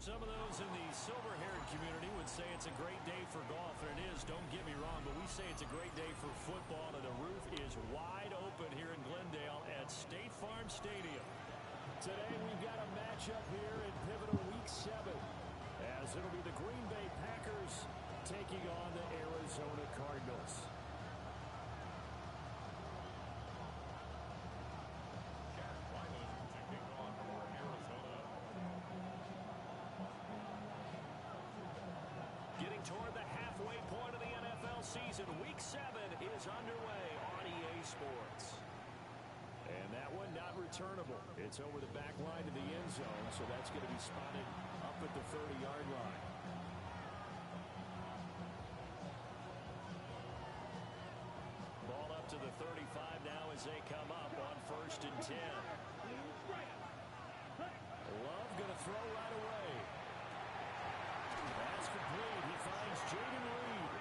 Some of those in the silver-haired community would say it's a great day for golf, and it is, don't get me wrong, but we say it's a great day for football, and the roof is wide open here in Glendale at State Farm Stadium. Today we've got a matchup here in pivotal Week 7, as it'll be the Green Bay Packers taking on the Arizona Cardinals. Getting toward the halfway point of the NFL season, Week 7 is underway on EA Sports. And that one not returnable. It's over the back line to the end zone, so that's going to be spotted up at the 30-yard line. Ball up to the 35 now as they come up on 1st and 10. Love going to throw right away. That's complete. He finds Jaden Reed.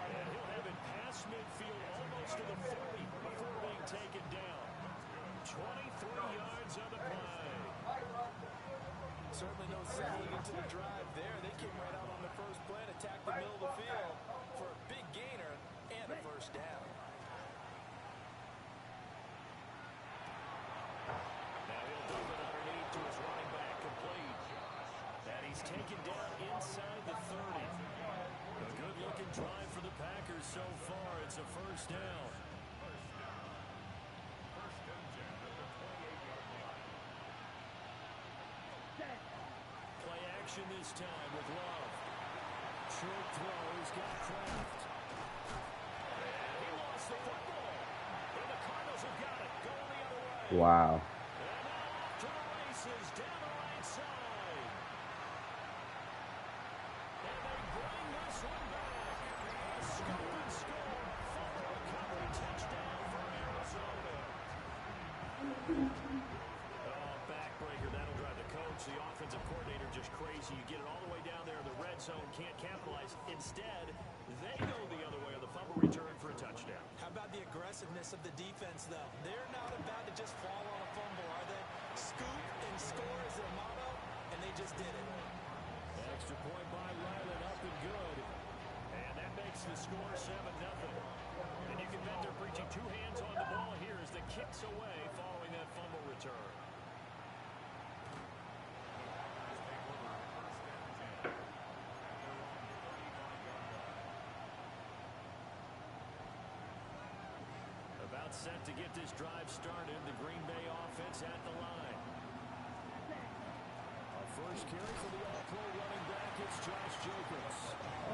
And he'll have it past midfield almost to the 40 before being taken down. 23 yards on the play. Certainly no settling into the drive there. They came right out on the first play and attacked the middle of the field for a big gainer and a first down. Now he'll dump it underneath to his running back, complete. And he's taken down inside the 30. A good-looking drive for the Packers so far. It's a first down. Play action this time with Love. Short throw. He's got Kraft. And he lost the football. And the Cardinals have got it. Going the other way. Wow. And now off to the races down the right side. And they bring this one back. A scoop and score. Fumble recovery touchdown for Arizona. Backbreaker. That'll drive the coach. The offensive coordinator just crazy. You get it all the way down there in the red zone. Can't capitalize. Instead, they go the other way on the fumble return for a touchdown. How about the aggressiveness of the defense, though? They're not about to just fall on a fumble, are they? Scoop and score is their motto, and they just did it. Extra point by Ryland, up and good. And that makes the score 7-0. And you can bet they're preaching two hands on the ball here as the kick's away following that fumble return. About set to get this drive started. The Green Bay offense at the line. Our first carry for the all-pro running back, it's Josh Jacobs.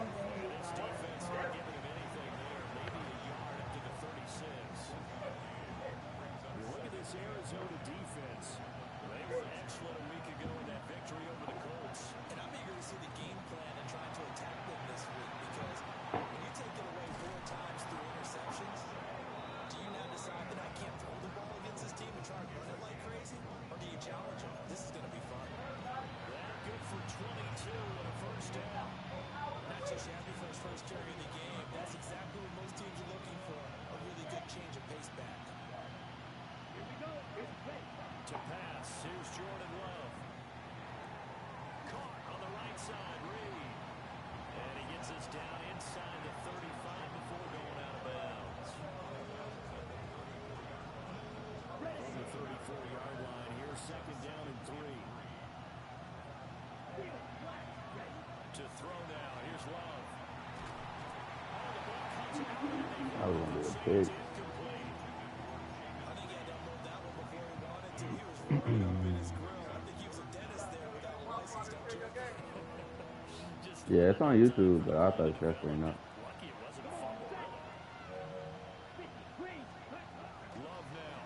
And this defense not giving him anything there. Maybe a yard up to the 36. You look at this Arizona defense. They were excellent a week ago in that victory over the Colts. And I'm eager to see the game plan and trying to attack them this week because when you take it away 4 times through interceptions, do you now decide that I can't throw the ball against this team and try to run it like crazy? Or do you challenge them? This is going to be fun. That good for 22 and a first down. Not just happy for his first carry of the game. That's exactly what most teams are looking for. A really good change of pace back. Here we go. To pass. Here's Jordan Love. Caught on the right side. Reed. And he gets us down inside the 35 before going out of bounds. On the 34-yard line here. 2nd down and 3. To throw now. Here's Love. Oh, the ball comes out. That was going to be a pig. I think he had to unload that one before he wanted to. He was roaring up in his grill. I think he was a dentist there without a license, don't you? Yeah, it's on YouTube, but I thought it's definitely not. Lucky it wasn't a fumble, really. Love now.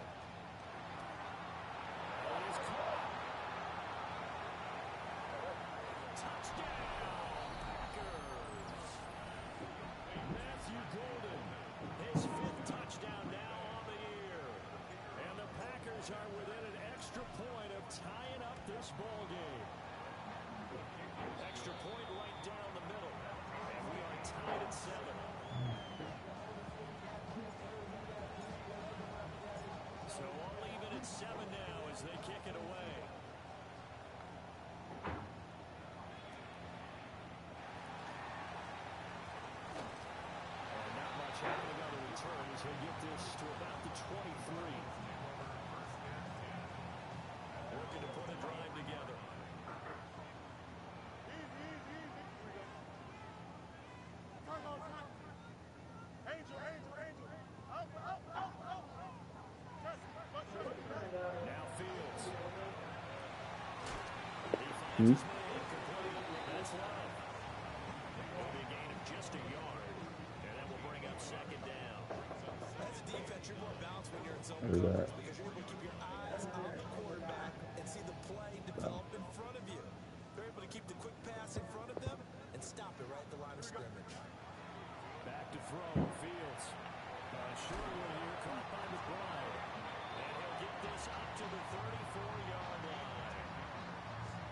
And it's caught. Touchdown, Packers. Matthew Golden, his 5th touchdown now on the year. And the Packers are within an extra point of tying up this ball game. Extra point right down the middle. And we are tied at 7. So all even at 7 now as they kick it away. returns. He'll get this to about the 23. Looking to put a drive together. Now Fields. He finds his man complete. That's Love. It'll be a gain of just a yard, and that will bring up second down. As a defense, you're more balanced when you're in zone coverage because you're able to keep your eyes on the quarterback and see the play develop in front of you. They're able to keep the quick pass in front of them and stop it right at the line of scrimmage. Back to throw, Fields. Short one here, caught by McBride. And he'll get this up to the 34-yard line.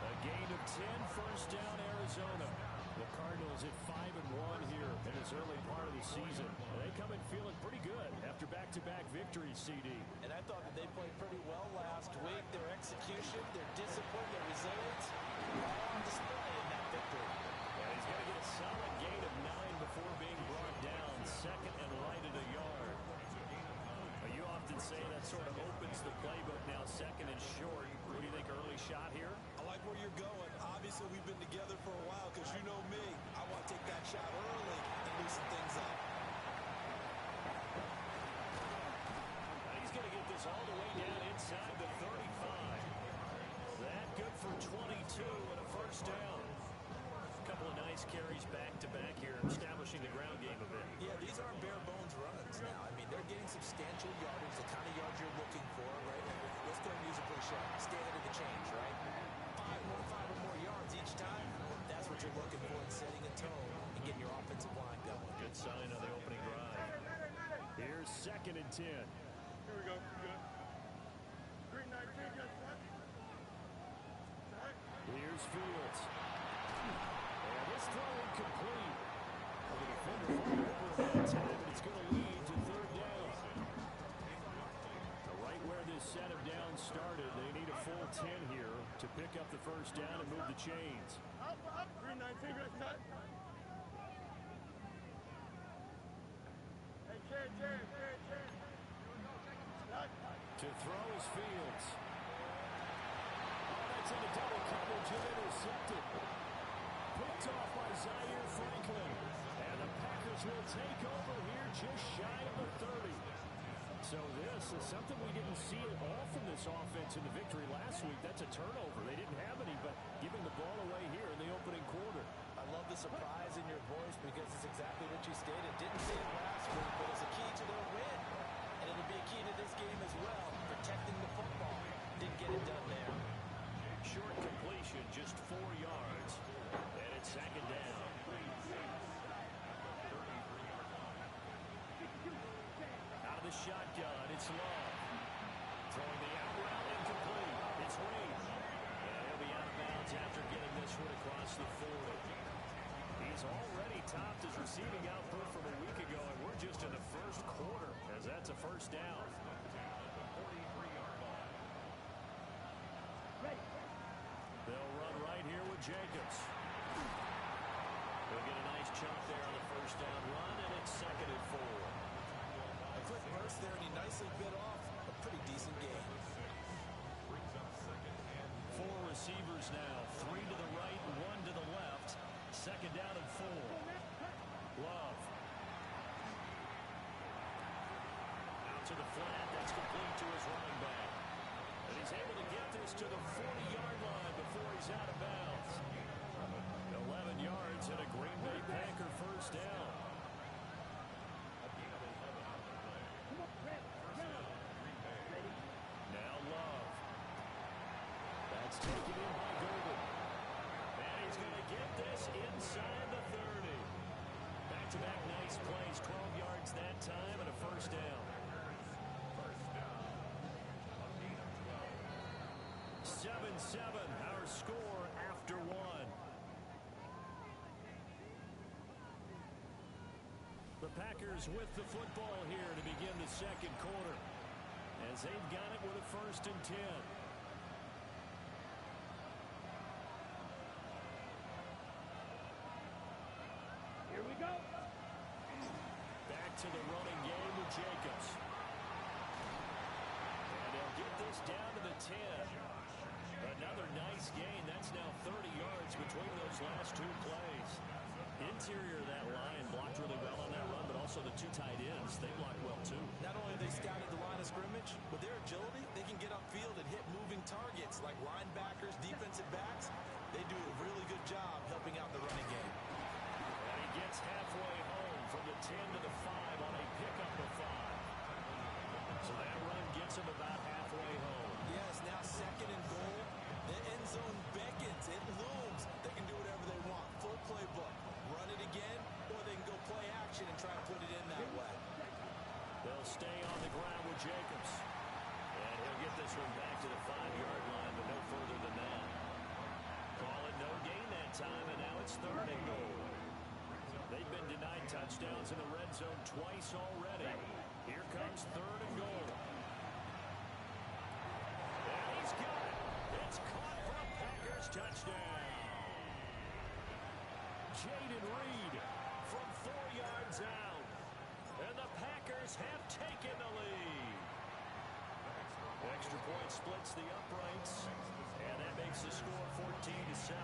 A gain of 10, first down, Arizona. The Cardinals at 5-1 here in this early part of the season. And they come in feeling pretty good after back-to-back victories, CD. And I thought that they played pretty well last week. Their execution, their discipline, their resilience, all on display in that victory. And he's going to get a solid gain of 9 before being brought down. Second and right at a yard. You often say that sort of opens the playbook now, second and short. What do you think, early shot here? I like where you're going. Obviously, we've been together for a while because you know me. I want to take that shot early and loosen things up. Now he's going to get this all the way down inside the 35. That good for 22 and a first down. A couple of nice carries back-to-back here, establishing the ground game a bit. Yeah, these aren't bare-bones runs now. I mean, they're getting substantial yardage, the kind of yards you're looking for, right? Let's go and use a cliche. Stay ahead of the change, right? Five or more yards each time. That's what you're looking for in setting a tone and getting your offensive line going. Good sign on the opening drive. Here's second and 10. Here we go. Good. 3-19, yes, sir. Here's Fields. And this throw incomplete. The defender falling over that time, and it's going to lead to third down. Right where this set of downs started, they need a full 10 here to pick up the first down and move the chains. Up. 3-19, yes, sir. Hey, Chen. To throw is Fields. That's in a double coverage and intercepted. Picked off by Zaire Franklin. And the Packers will take over here just shy of the 30. So this is something we didn't see at all from this offense in the victory last week. That's a turnover. They didn't have any, but giving the ball away here in the opening quarter. I love the surprise in your voice because it's exactly what you stated. Didn't see it last week, but it's a key to their win. And it'll be a key to this game as well, protecting the football. Didn't get it done there. Short completion, just 4 yards. And it's second down. Out of the shotgun, it's Love. Throwing the out route incomplete. It's Reed. And he'll be out of bounds after getting this one across the 40. He's already topped his receiving output from a week ago, and we're just in the first quarter as that's a first down. They'll run right here with Jacobs. They'll get a nice chunk there on the first down run, and it's second and 4. A quick burst there, and he nicely bit off a pretty decent game. 4 receivers now, 3 to the right, 1 to the left. Second down and 4. Love. Out to the flat, that's complete to his running back. And he's able to get this to the 40-yard line before he's out of bounds. 11 yards and a Green Bay Packer first down. Now Love. That's taken in by Golden. And he's going to get this inside the 30. Back-to-back nice plays, 12 yards that time and a first down. 7-7, our score after 1. The Packers with the football here to begin the second quarter, as they've got it with a first and 10. Here we go. Back to the running game with Jacobs. And they'll get this down to the 10. Another nice gain. That's now 30 yards between those last two plays. Interior of that line blocked really well on that run, but also the two tight ends, they blocked well too. Not only have they scouted the line of scrimmage, with their agility, they can get upfield and hit moving targets like linebackers, defensive backs. They do a really good job helping out the running game. And he gets halfway home from the 10 to the 5 on a pickup of 5. So that run gets him about halfway home. Yes, now second and goal. The end zone beckons. It looms. They can do whatever they want. Full playbook. Run it again, or they can go play action and try to put it in that way. They'll stay on the ground with Jacobs. And he'll get this one back to the 5-yard line, but no further than that. Call it no gain that time, and now it's third and goal. They've been denied touchdowns in the red zone twice already. Here comes third and goal. And he's got it. It's caught for a Packers touchdown. Jaden Reed from 4 yards out. And the Packers have taken the lead. Extra point splits the uprights. And that makes the score 14-7.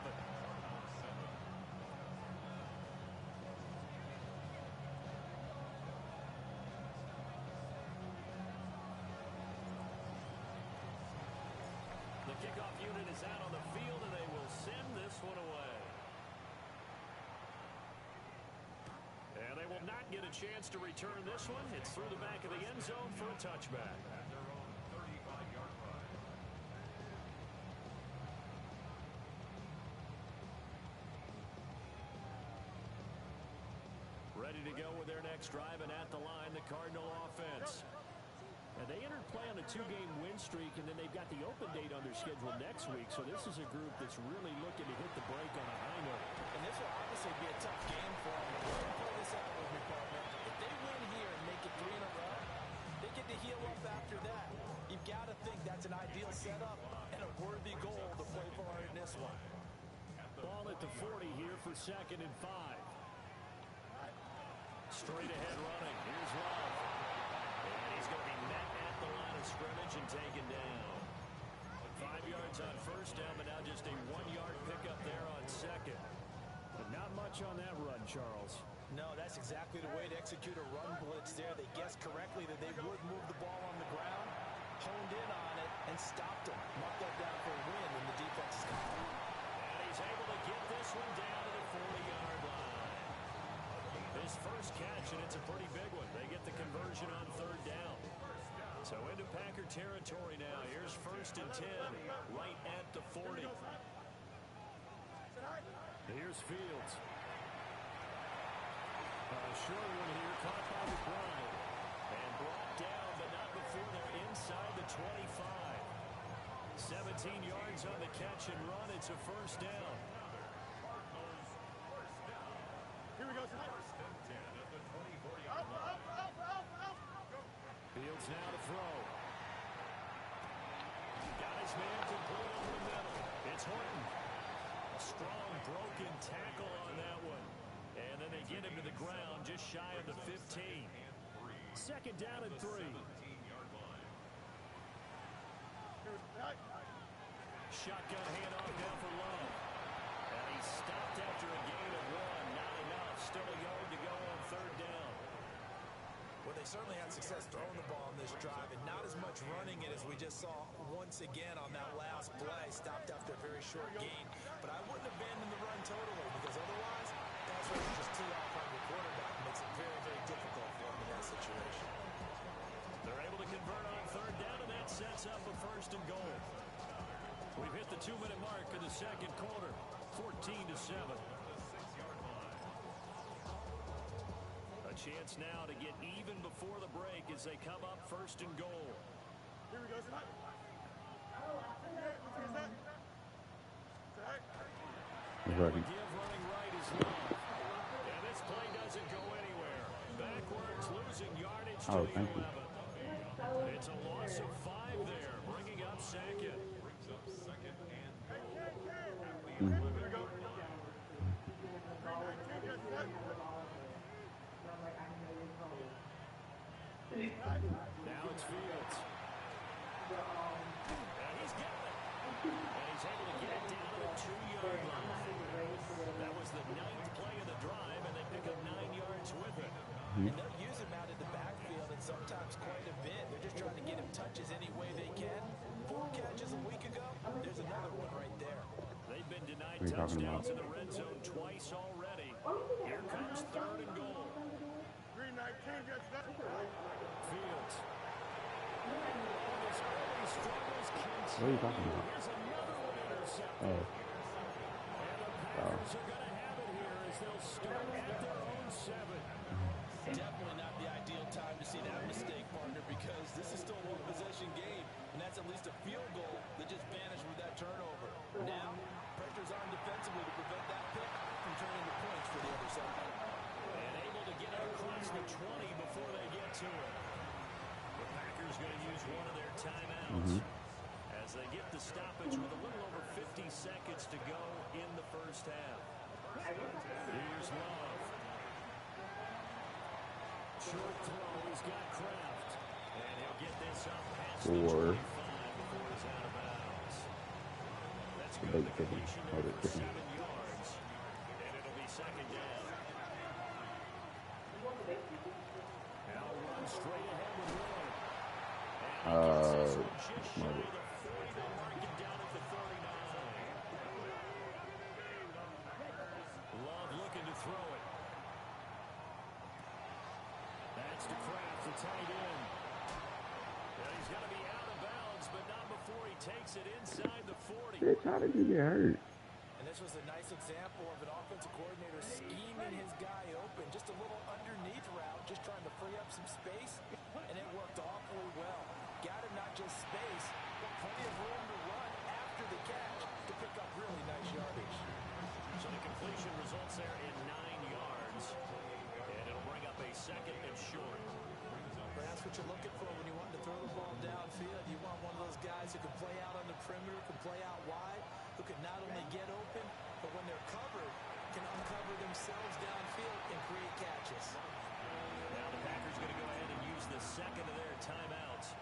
The kickoff unit is out on the field, and they will send this one away. And they will not get a chance to return this one. It's through the back of the end zone for a touchback. Ready to go with their next drive, and at the line, the Cardinal offense. And they entered play on a 2-game win streak, and then they've got the open date on their schedule next week. So this is a group that's really looking to hit the break on a high note. And this will obviously be a tough game for them. Play this out with me, partner. If they win here and make it 3 in a row, they get to heal up after that. You've got to think that's an ideal setup and a worthy goal to play for in this one. Ball at the 40 here for 2nd and 5. Straight ahead running. Here's Love. And he's going to be met at the line of scrimmage and taken down. 5 yards on first down, but now just a 1-yard pickup there on second. But not much on that run, Charles. No, that's exactly the way to execute a run blitz there. They guessed correctly that they would move the ball on the ground, honed in on it, and stopped them. Marked that down for a win, and the defense is going to do it. And he's able to get this one down to the 40-yard line. His first catch, and it's a pretty big one. They get the conversion on third down. So into Packer territory now. Here's 1st and 10, right at the 40. Here's Fields. A short one here, caught by McBride. And brought down, but not before they're inside the 25. 17 yards on the catch and run. It's a first down. Here we go. Fields now to throw. Got his man complete over the middle. It's Horton. A strong broken tackle on that one. And then they get him to the ground just shy of the 15. 2nd down and 3. Shotgun handoff now for Love. And he stopped after a gain of 1. Not enough. Still a yard to go on third down. Well, they certainly had success throwing the ball on this drive, and not as much running it as we just saw once again on that last play. Stopped after a very short gain. But I wouldn't abandon the run totally, because otherwise, pass rush is just too off on your quarterback. It makes it very, very difficult for him in that situation. They're able to convert on third down, and that sets up a 1st and goal. We've hit the 2-minute mark in the second quarter, 14-7. A chance now to get even before the break as they come up 1st and goal. Here we go. Ready. Give running right is Love. And this play doesn't go anywhere. Backwards, losing yardage to the 11. It's a loss of 5 there, bringing up 2nd. Now it's Fields. And he's got it. And he's able to get it down to the 2-yard line. That was the 9th play of the drive, and they pick up 9 yards with it. And they'll use him out in the backfield, and sometimes quite a bit. They're just trying to get him touches any way they can. 4 catches a week ago. There's another one right there. They've been denied touchdowns in the red zone twice already. Here comes 3rd and goal. 319 gets that. Fields. His early struggles continue. What are you talking about? Here's another one intercepted. Oh. And the Packers are going to have it here as they'll start at their own 7. Definitely not the ideal time to see that mistake, partner, because this is still a one-possession game, and that's at least a field goal that just vanished with that turnover. Now, pressure's on defensively to prevent that pick from turning to points for the other side. And able to get it across the 20 before they get to it. The Packers going to use one of their timeouts as they get the stoppage with a little over 50 seconds to go in the first half. Here's Love. Short throw, he's got Kraft. And he'll get this up past the 25 before he's out of bounds. That's good. The completion there for 7 yards. And it'll be 2nd down. Now run straight ahead with Lillard. And he gets this one just shy of the 40. They'll mark him down at the 39. Love looking to throw it. That's to Kraft, the tight end. Well, he's got to be out of bounds, but not before he takes it inside the 40. Bitch, how did you get hurt? And this was a nice example of an offensive coordinator scheming his guy open. Just a little underneath route, just trying to free up some space, and it worked awfully well. Got him not just space, but plenty of room to run after the catch to pick up really nice yardage. So the completion results there in 9 yards, and it'll bring up a 2nd and short. But that's what you're looking for when you want to throw the ball downfield. You want one of those guys who can play out on the perimeter, can play out wide, who can not only get open, but when they're covered, can uncover themselves downfield and create catches. Now the Packers going to go ahead and use the 2nd of their timeouts.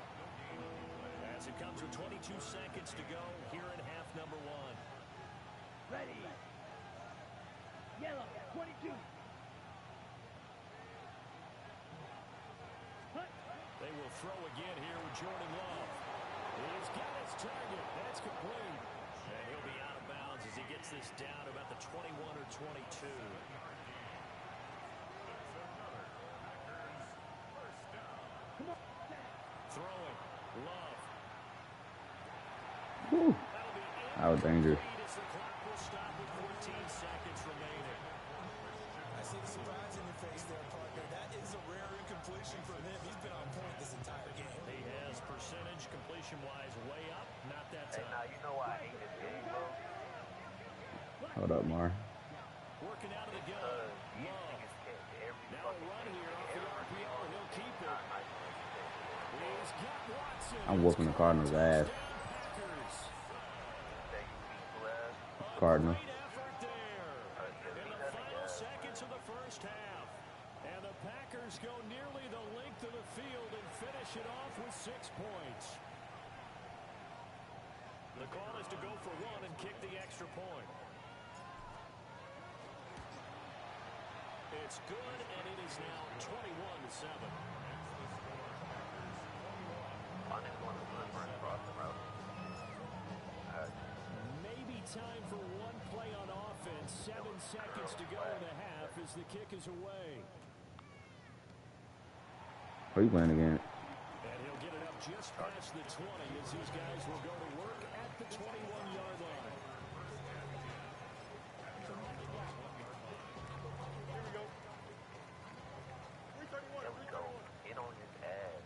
As it comes with 22 seconds to go here in half number 1. Ready. Yellow, 22. They will throw again here with Jordan Love. He's got his target. That's complete. And he'll be out of bounds as he gets this down to about the 21 or 22. Throwing. Love. Whew. That was dangerous. The clock will stop with 14 seconds remaining. I see the surprise in your face there, partner. That is a rare incompletion from him. He's been on point this entire game. He has percentage completion-wise way up. Not that time. Hey, now you know why I hate this game, bro. Hold up, Mar. Working out of the gun. These Love. niggas catch every Now a fucking run game. here off the RPO, and he'll keep it. He's got Watson. I'm whooping the Cardinals' ass. Packers. Cardinal. Great effort there. In the final seconds of the first half. And the Packers go nearly the length of the field and finish it off with 6 points. The call is to go for 1 and kick the extra point. It's good, and it is now 21-7. Maybe time for one play on offense. 7 seconds to go in the half as the kick is away. Who you playing again? And he'll get it up just past the 20 as these guys will go to work at the 21-yard line. Here we go. 331. 331. Get on his ass.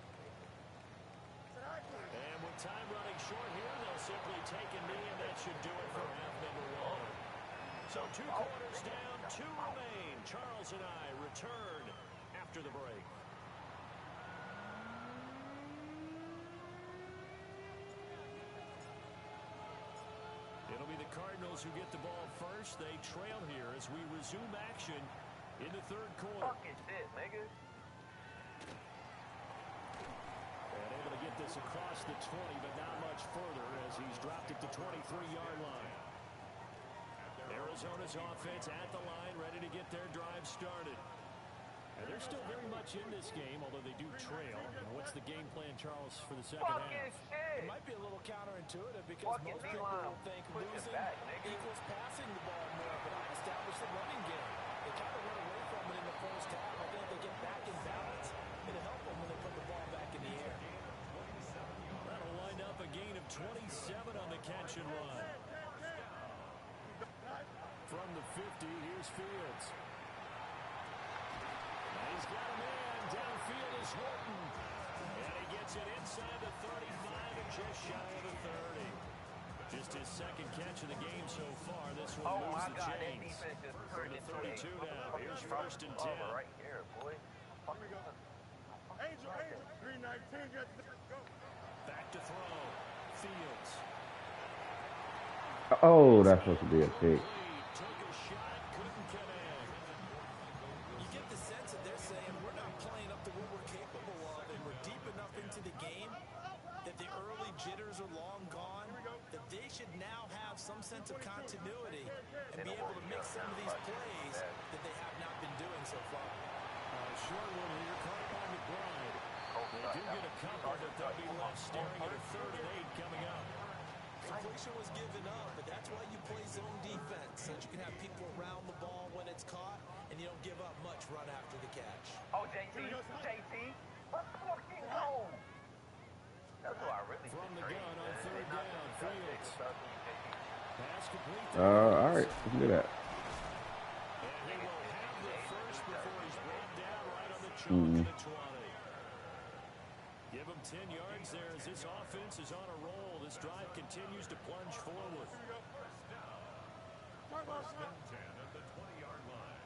And with time running short here, they'll simply take a knee, and that should do it for half number 1. So 2 quarters down, 2 remain. Charles and I return after the break. It'll be the Cardinals who get the ball first. They trail here as we resume action in the 3rd quarter. Fucking shit, nigga. gets across the 20, but not much further as he's dropped it to 23-yard line. Arizona's offense at the line, ready to get their drive started. And they're still very much in this game, although they do trail. What's the game plan, Charles, for the second half? It might be a little counterintuitive because most people will think losing equals passing the ball more, but I established the running game. They kind of went away from it in the first half. I think they get back in balance. It'll help them when they put the ball back in the air. That'll wind up a gain of 27 on the catch and run. From the 50, here's Fields. Now he's got a man. Downfield is Horton. And he gets it inside the 35 and just shy of the 30. Just his second catch of the game so far. This one moves the chains. From the 32 now. Here's first and 10. Right here, boy. Angel, 319, go. Back to throw. Fields. Oh, that's supposed to be a pick. Took a shot, couldn't connect. You get the sense that they're saying we're not playing up to what we're capable of, and we're deep enough into the game that the early jitters are long gone, that they should now have some sense of continuity and be able to make some of these plays that they have not been doing so far. Short one here, caught by McBride. They do get a couple, but they'll be left staring at a 3rd and 8 coming up. Completion was given up, but that's why you play zone defense, so that you can have people around the ball when it's caught, and you don't give up much run after the catch. Oh, JT, let's fucking go. That's what I really From the gun on 3rd down, Fields. Pass complete. All right, we can do that. And he will have the first before he's brought down right on the chalk of the 20. Give him 10 yards there as this offense is on a roll. This drive continues to plunge forward. First and 10 at the 20-yard line.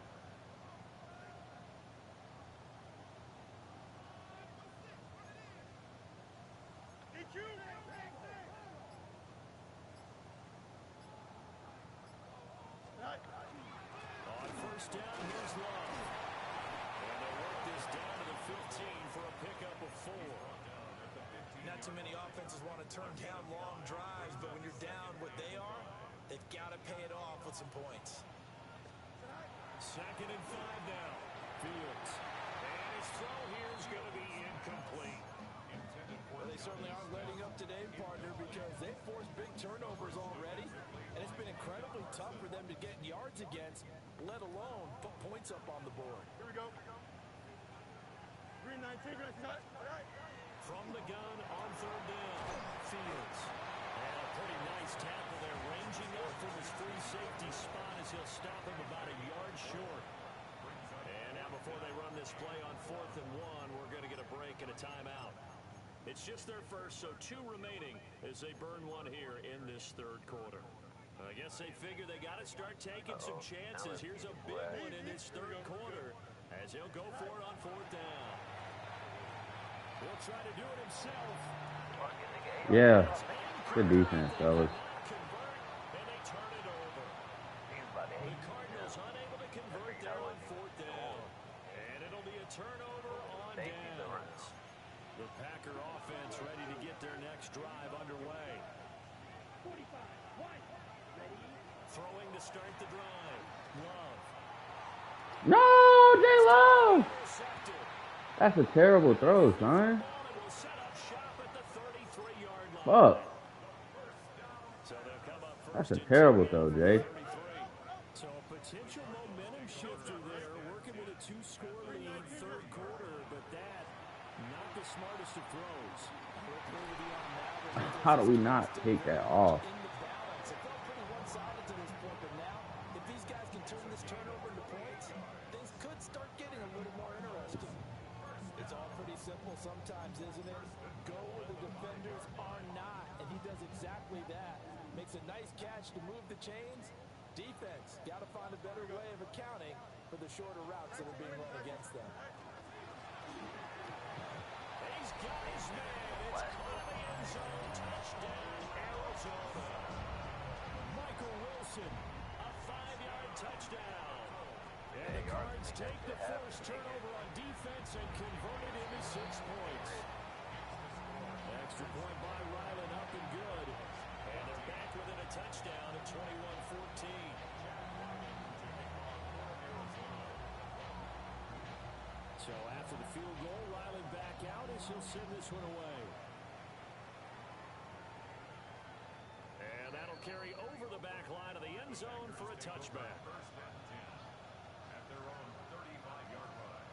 On first down, here's Love. And they'll work this down to the 15 for a pickup of 4. Not too many offenses want to turn down long drives, but when you're down what they are, they've got to pay it off with some points. 2nd and 5 now. Fields. And his throw here is going to be incomplete. Well, they certainly aren't letting up today, partner, because they've forced big turnovers already, and it's been incredibly tough for them to get yards against, let alone put points up on the board. Here we go. 319, From the gun on 3rd down. Fields. And a pretty nice tackle there, ranging up from his free safety spot as he'll stop him about a yard short. And now before they run this play on 4th and 1, we're going to get a break and a timeout. It's just their first, so 2 remaining as they burn one here in this 3rd quarter. I guess they figure they got to start taking some chances. Here's a big one in this 3rd quarter as he'll go for it on 4th down. He'll try to do it himself. Yeah, good defense, fellas. And they turn it over. The Cardinals unable to convert there on 4th down. And it'll be a turnover on downs. The Packer offense ready to get their next drive underway. 45, 1, ready. Throwing to start the drive. Love. No, J. Love. Intercepted. That's a terrible throw, son. Ball will set up shop at the 33-yard line. Fuck. So they'll come up That's first a and terrible 10 throw, from Jay. 33. So a potential momentum shifter there, working with a 2-score lead 3rd quarter, but that not the smartest of throws. How do we not take that off? In the balance, it felt pretty one-sided to this point, but now, if these guys can turn this turnover into points, things could start getting a little more interesting. It's all pretty simple sometimes, isn't it? Go where the defenders are not, and he does exactly that. Makes a nice catch to move the chains. Defense, got to find a better way of accounting for the shorter routes that are being run against them. He's got his man. It's caught in the end zone. Touchdown, Arizona. Michael Wilson, a 5-yard touchdown. And the Cards take the first turnover on defense and convert it into 6 points. Extra field goal. Ryland back out as he'll send this one away. And that'll carry over the back line of the end zone for a touchback. First and 10 at their own 35-yard line.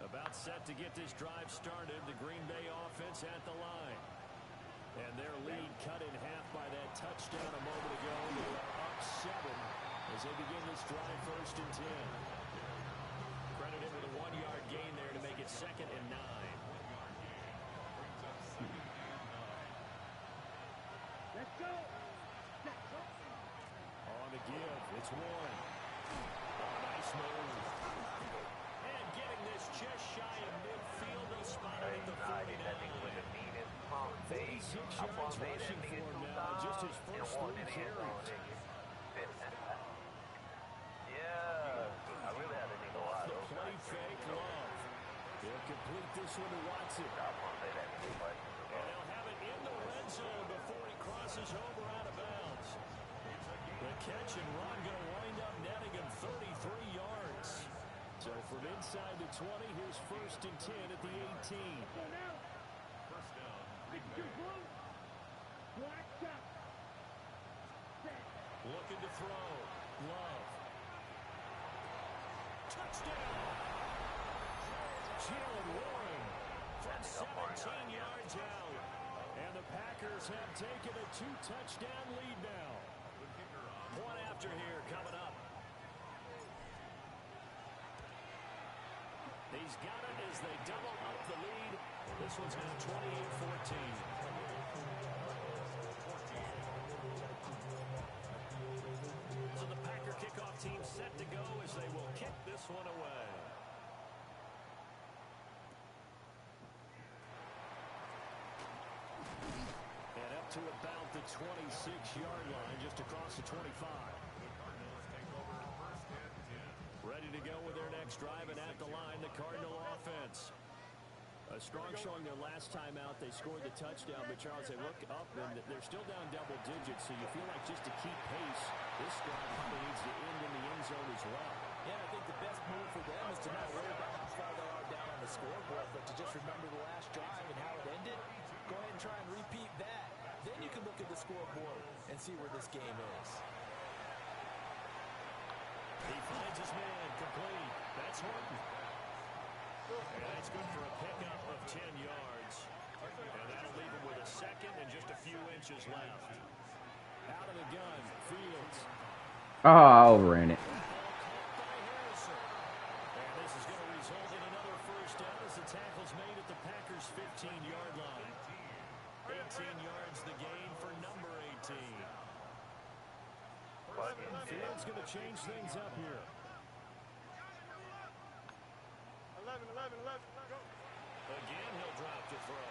About set to get this drive started. The Green Bay offense at the line. And their lead cut in half by that touchdown a moment ago. They are up 7 as they begin this drive, first and 10. Credited with a 1-yard gain there to make it 2nd and 9. Let's go. On the give, it's Warren. Oh, nice move. And getting this just shy of midfield, they spotted at the 49. 46 yards rushing for him now, just his first 3 carries. Yeah, I really had to think a lot The of play fake, Love. He'll complete this one to Watson. And they'll have it in the red zone before he crosses over out of bounds. The catch and run going to wind up netting him 33 yards. So from inside the 20, here's first and 10 at the 18. Go now. First down. Big two blue. Black shot. Set. Looking to throw. Love. Touchdown! Jalen Warren from 17 yards out. And the Packers have taken a 2-touchdown lead now. One after here coming up. He's got it as they double up the lead. This one's now 28-14. So the Packer kickoff team set to go as they will kick this one away. And up to about the 26-yard line, just across the 25. Cardinals take over first and 10. Ready to go with their next drive, and at the line, the Cardinal offense. A strong showing their last time out. They scored the touchdown, but Charles, they look up, and they're still down double digits, so you feel like just to keep pace, this drive probably needs to end in the end zone as well. Yeah, I think the best move for them is to not worry about how far they are down on the scoreboard, but to just remember the last drive and how it ended. Go ahead and try and repeat that. Then you can look at the scoreboard and see where this game is. He finds his man, complete. That's Horton. And that's good for a pickup of 10 yards. And that'll leave him with a second and just a few inches left. Out of the gun, Fields. Oh, I overran it. And this is going to result in another first down as the tackle's made at the Packers' 15-yard line. 18 yards the gain for number 18. Fields going to change things up here. 11, go. Again, he'll drop to throw.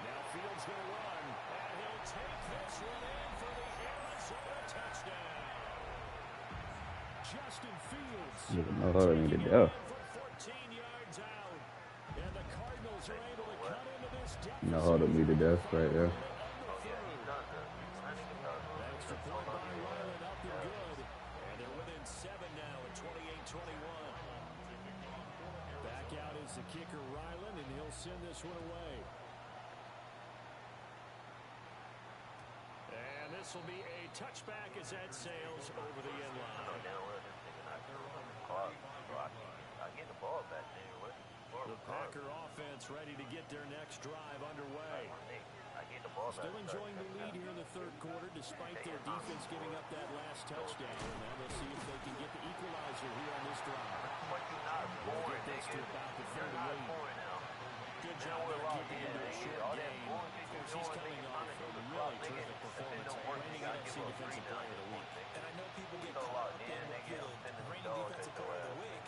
Now Fields going to run, and he'll take this one in for the Arizona touchdown. Justin Fields. You know how to do that. For 14 yards out. And the Cardinals are able to cut into this deficit. You know how to meet the death right there. Extra point by Ryland, up and good. And they're within 7 now at 28-21. Back out is the kicker, Ryland, and he'll send this one away. And this will be a touchback as that sails over the end line. The Packer offense ready to get their next drive underway. Still enjoying the lead here in the third quarter despite their defense giving up that last touchdown. And now they'll see if they can get the equalizer here on this drive. We'll get this to about the 38. Good job there keeping him to a short game. Of course, he's coming off a really terrific performance. Reigning NFC Defensive Player of the Week. And I know people get caught up in the reigning defensive player of the week.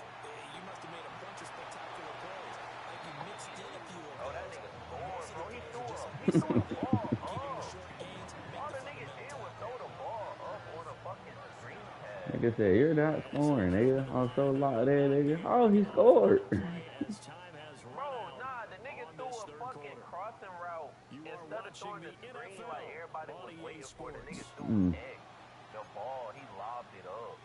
You must have made a bunch of spectacular plays. Like you mixed in a few of those. Most of the plays are just keeping the short gains, make the fundamental. Nigga said, you're not scoring, nigga. I'm so locked in, nigga. Oh, he scored. As time has run out The nigga on threw this a third fucking quarter. crossing route. You are Instead of watching throwing the the screen NFL like everybody on was EA waiting for, the nigga Sports. threw the ball, he lobbed it up.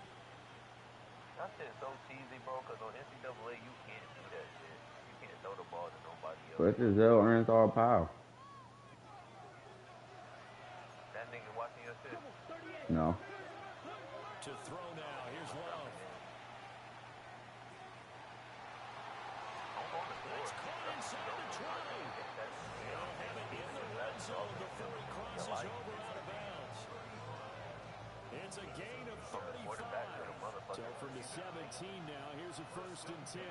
That shit is so cheesy, bro, because on NCAA, you can't do that shit. You can't throw the ball to nobody else. But Giselle earns all power. That nigga watching your shit. No. To throw now. Here's Love. I'm going to score. It's caught inside the 20. He'll have it in the red zone before he crosses over out of bounds. It's a gain of 35. So from the 17 now, here's a 1st and 10.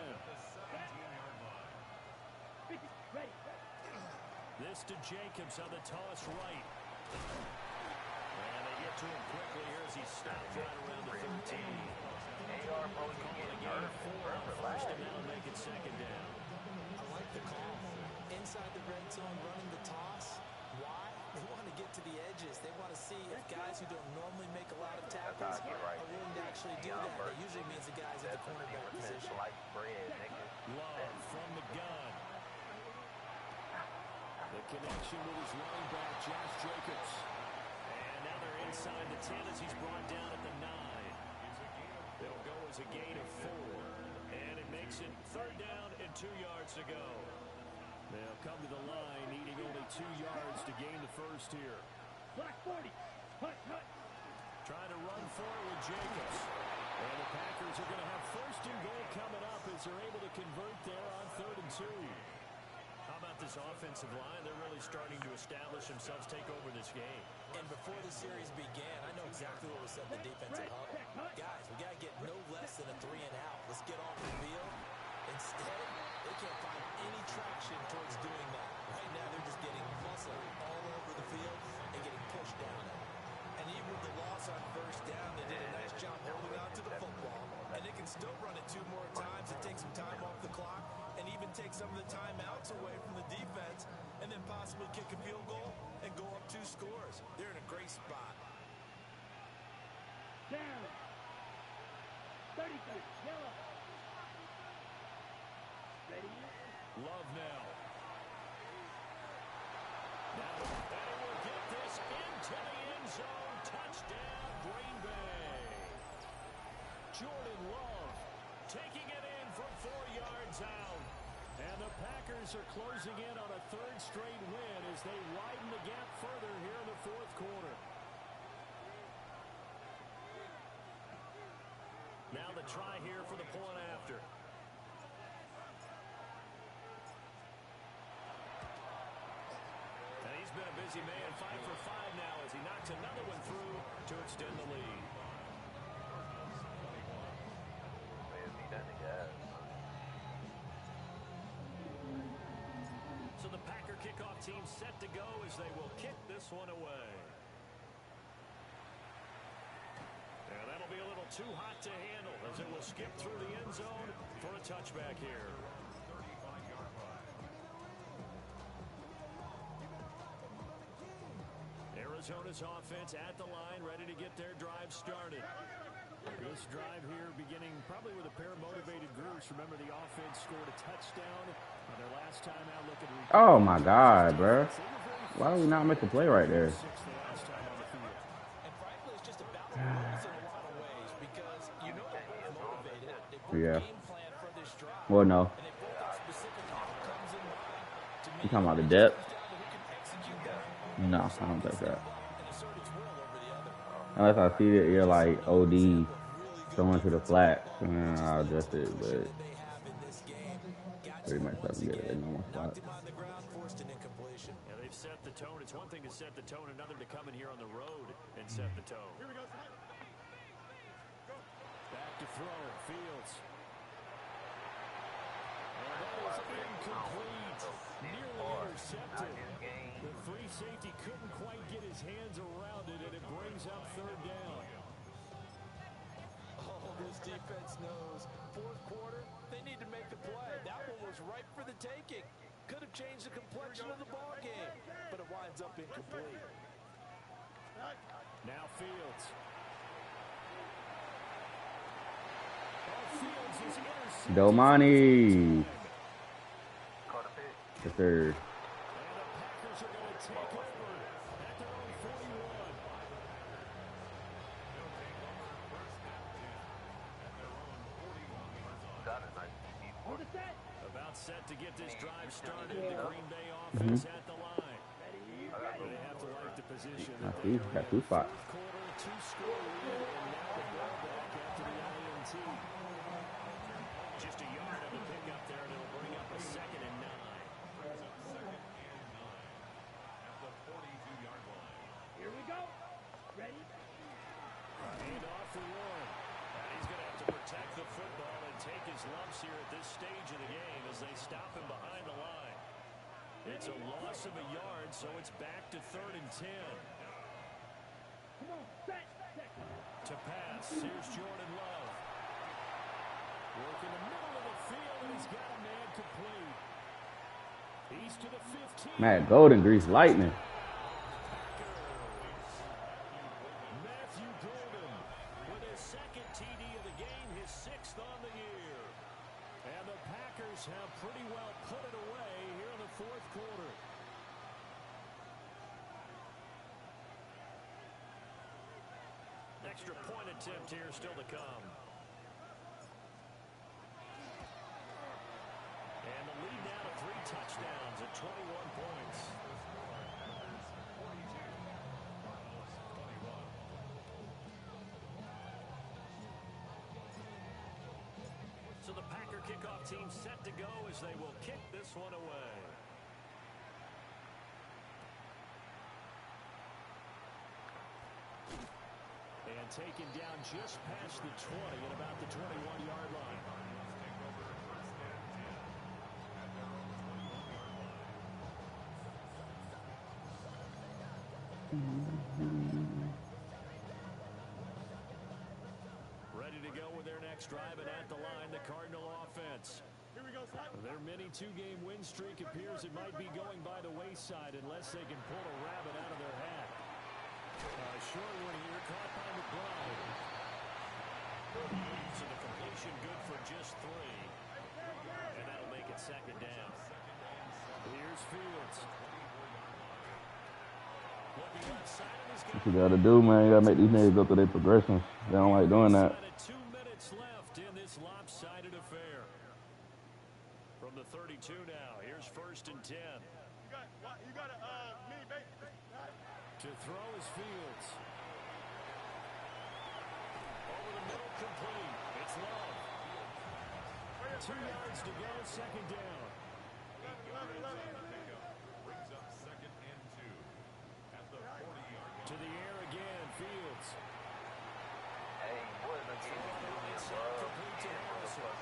This to Jacobs on the toss right. And they get to him quickly here as he stopped right around the 13. AR, bro, you get nerfed. 4 on 1st, and that'll make it 2nd down. I like the call. Inside the red zone, running the toss. Why? They want to get to the edges. They want to see if guys who don't normally make a lot of tackles are willing to actually do that. That usually means the guys at the cornerback position. Like bread, nigga. Love from the gun. The connection with his running back, Josh Jacobs. And now they're inside the 10 as he's brought down at the 9. It'll go as a gain of 4. And it makes it 3rd down and 2 yards to go. They'll come to the line, needing only 2 yards to gain the 1st here. Black 40. Hut, hut. Trying to run for it with Jacobs. And the Packers are going to have 1st and goal coming up as they're able to convert there on 3rd and 2. How about this offensive line? They're really starting to establish themselves, take over this game. And before the series began, I know exactly what was said in the defensive huddle. Guys, we got to get no less than a 3 and out. Let's get off the field. Instead, they can't find any traction towards doing that. Right now, they're just getting muscle all over the field and getting pushed down. And even with the loss on 1st down, they did a nice job holding on to the football. And they can still run it 2 more times and take some time off the clock and even take some of the timeouts away from the defense and then possibly kick a field goal and go up 2 scores. They're in a great spot. Down. 33. Yellow. Ready? Love now. Now, they will get this into the end zone. Touchdown, Green Bay. Jordan Love taking it in from 4 yards out. And the Packers are closing in on a 3rd straight win as they widen the gap further here in the 4th quarter. Now the try here for the point after. And he's been a busy man, 5 for 5 now as he knocks another one through to extend the lead. So the Packer kickoff team set to go as they will kick this one away. And that'll be a little too hot to handle as it will skip through the end zone for a touchback here. 35-yard line. Arizona's offense at the line, ready to get their drive started. This drive here beginning probably with a pair of motivated groups. Remember, the offense scored a touchdown on their last time out looking. Oh, my God, bro. Why do we not make a play right there? And frankly, it's just about the rules in a lot of ways because you know they're both motivated. They both game plan for this drive. Well, no. And they both have specific outcomes in mind. To me, You talking about the it depth? comes down to who can execute that. No, I don't think that. And assert its will over the other. Unless I see that you're like OD throwing to the flat, and I'll adjust it, but They have in this game. Got pretty you much once doesn't get it again. in normal Knocked spot. him on the ground, forced an incompletion. Yeah, they've set the tone. It's one thing to set the tone, another to come in here on the road and set the tone. Here we go. Back to throw, Fields. And that is incomplete. Nearly intercepted. The free safety couldn't quite get his hands around it, and it brings up 3rd down. Oh, this defense knows. 4th quarter, they need to make the play. That one was ripe for the taking. Could have changed the complexion of the ball game, but it winds up incomplete. Now Fields. Oh, Fields is intercepted. Domani. Yes, sir. And the Packers are going to take over at their own 41. about set to get this drive started. The Green Bay offense at the line. They have to like the position that they are Got in. two spots. Fourth quarter, 2-score lead, and now the ball back after the INT. Just a yard of a pickup there, and it'll bring up a 2nd and 9. At the 42-yard line. Here we go. Ready? Hand off for Warren. And he's going to have to protect the football and take his lumps here at this stage of the game as they stop him behind the line. It's a loss of a yard, so it's back to 3rd and 10. Come on, set. To pass, here's Jordan Love. Work in the middle of the field, and he's got a man complete. He's to the 15. Matt Golden greased lightning. Matthew Golden with his 2nd TD of the game, his 6th on the year. And the Packers have pretty well put it away here in the 4th quarter. Extra point attempt here still to come. And the lead now to 3 touchdowns at 21 points. So the Packer kickoff team set to go as they will kick this one away. And taken down just past the 20 at about the 21-yard line. Ready to go with their next drive, and at the line, the Cardinal offense. Here we go, Sly. Their mini 2-game win streak appears it might be going by the wayside unless they can pull a rabbit out of their hat. Short one here, caught by McBride. So the completion good for just 3. And that'll make it 2nd down. Here's Fields. Looking outside of his What you gotta do, man? You gotta make these niggas go through their progressions. They don't like doing that. 2 minutes left in this lopsided affair. From the 32 now, here's 1st and 10. You got a mini base. To throw is Fields. Over the middle, complete. It's Love. 2 yards to go, 2nd down. 8 yards on the pickup. Brings up 2nd and 2. At the 40-yard line. To the air again, Fields. Hey, boys, I'm getting It's not complete to Harrison.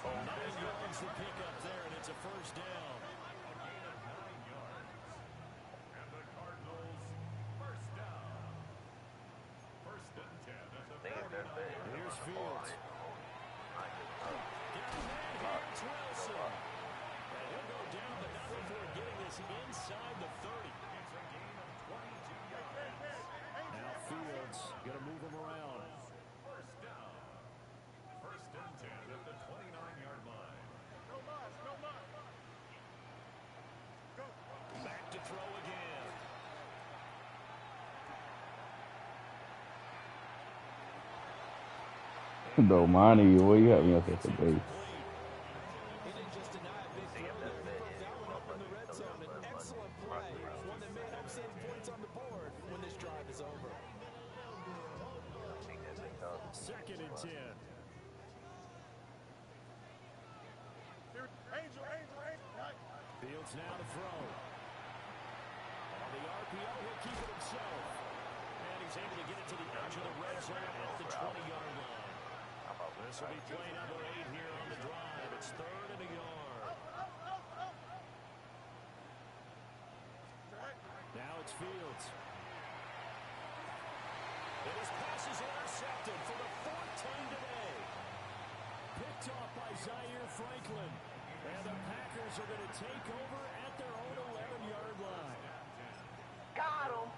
9 yards to pick up there, and it's a 1st down. A gain of 9 yards. And the Cardinals, 1st down. 1st and 10 at the 49. Here's Fields. Get the man here, it's Wilson. And he'll go down, but not before getting this inside the 30. It's a gain of 22 yards. Now Fields going to move him around. 1st down. 1st and 10 at the 29-yard line. No more. Go. Back to throw again. Domani, boy, you got me up there for days. He didn't just deny a big throw there. He broke that one up in the red zone. An excellent play. One that may help save points on the board when this drive is over. 2nd and 10. Angel. Fields now to throw. On the RPO, he'll keep it himself. And he's able to get it to the edge of the red zone at the 20-yard line. This will be play number 8 here on the drive. It's 3rd and a yard. Now it's Fields. And his pass is intercepted for the 4th time today. Picked off by Zaire Franklin. And the Packers are going to take over at their own 11-yard line. Got him,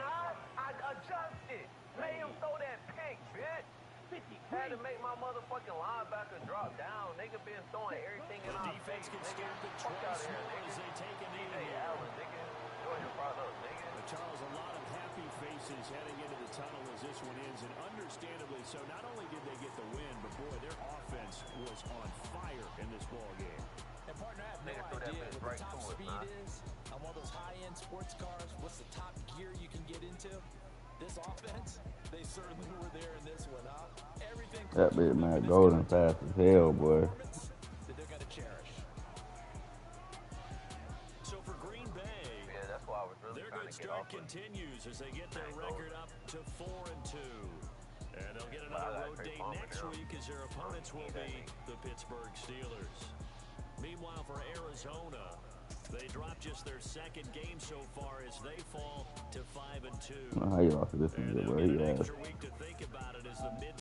now. I adjusted. Made him throw that pick, bitch. Had to make my motherfucking linebacker drop down. Nigga been throwing everything in our Defense face, can nigga. start the Fuck out twice here, more nigga. as they take a knee Hey, here. Allen, nigga. Enjoy your product, nigga. But Charles, a lot of happy faces heading into the tunnel as this one ends, and understandably so. Not only did they get the win, but boy, their offense was on fire in this ball game. And partner, I have Nigga no threw that idea bitch what right the top to us, speed huh? is on one of those high-end sports cars. What's the top gear you can get into? This offense, they certainly were there in this one, huh? Everything That bitch Matt Golden fast as hell, boy. that they're going to cherish. So for Green Bay, Yeah, that's why I was really their trying good to get start off of continues as they get their Matt record up to 4-2. And they'll get But I another got road Trey date Palmer next now. week as their opponents will be the Pittsburgh Steelers. Meanwhile, for Arizona, they dropped just their second game so far as they fall to 5-2. How you lost to this And nigga, they'll bro? get He an ass. extra week to think about it as the mid